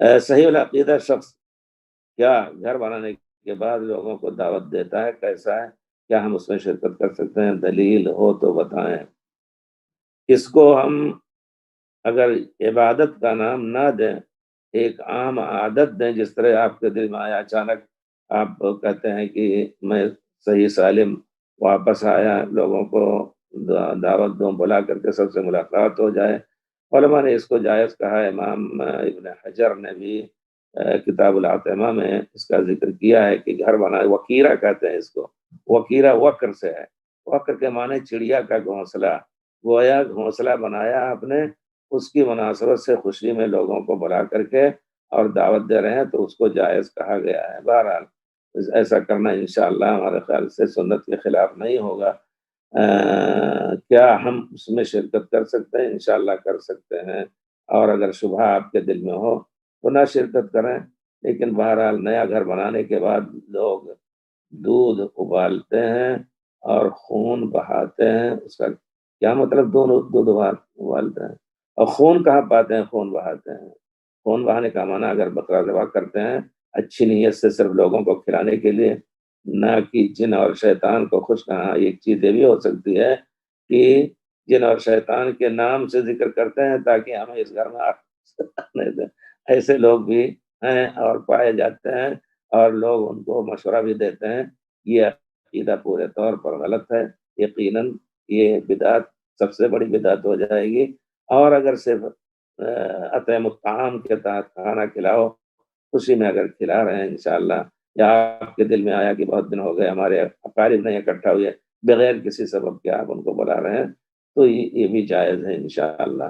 صحیح العقیدہ شخص کیا گھر بنانے کے بعد لوگوں کو دعوت دیتا ہے؟ کیسا ہے؟ کیا ہم اس میں شرکت کر سکتے ہیں؟ دلیل ہو تو بتائیں۔ اس کو ہم اگر عبادت کا نام نہ دیں، ایک عام عادت دیں، جس طرح آپ کے دل میں آیا اچانک آپ کہتے ہیں کہ میں صحیح سالم واپس آیا، لوگوں کو دعوت دوں، بلا کر کے سب سے ملاقات ہو جائے۔ علماء نے اس کو جائز کہا ہے۔ امام ابن حجر نے بھی کتاب العتمہ میں اس کا ذکر کیا ہے کہ گھر بنائے، وکیرہ کہتے ہیں اس کو، وکیرہ وکر سے ہے، وکر کے معنی چڑیا کا گھونسلہ، گویا گھونسلہ بنایا آپ نے، اس کی مناسبت سے خوشی میں لوگوں کو بلا کر کے اور دعوت دے رہے ہیں، تو اس کو جائز کہا گیا ہے۔ بہرحال ایسا کرنا انشاءاللہ ہمارے خیال سے سنت کے خلاف نہیں ہوگا۔ کیا ہم اس میں شرکت کر سکتے ہیں؟ انشاءاللہ کر سکتے ہیں، اور اگر شبہ آپ کے دل میں ہو تو نہ شرکت کریں۔ لیکن بہرحال نیا گھر بنانے کے بعد لوگ دودھ ابالتے ہیں اور خون بہاتے ہیں، اس کا کیا مطلب؟ دونوں دودھ ابالتے ہیں اور خون کہاں پاتے ہیں؟ خون بہاتے ہیں۔ خون بہانے کا معنی اگر بکرا ذبح کرتے ہیں اچھی نیت سے صرف لوگوں کو کھلانے کے لیے، نہ کہ جن اور شیطان کو خوش کرنا۔ ایک چیز یہ بھی ہو سکتی ہے کہ جن اور شیطان کے نام سے ذکر کرتے ہیں تاکہ ہمیں اس گھر میں آنے دیں، ایسے لوگ بھی ہیں اور پائے جاتے ہیں، اور لوگ ان کو مشورہ بھی دیتے ہیں۔ یہ عقیدہ پورے طور پر غلط ہے۔ یقیناً یہ بدعت سب سے بڑی بدعت ہو جائے گی۔ اور اگر صرف اطعم الطعام کے تحت کھانا کھلاؤ، خوشی میں اگر کھلا رہے ہیں انشاءاللہ، یا آپ کے دل میں آیا کہ بہت دن ہو گئے ہمارے اقارب نہیں اکٹھا ہوئے، بغیر کسی سبب کے آپ ان کو بلا رہے ہیں، تو یہ بھی جائز ہے انشاءاللہ۔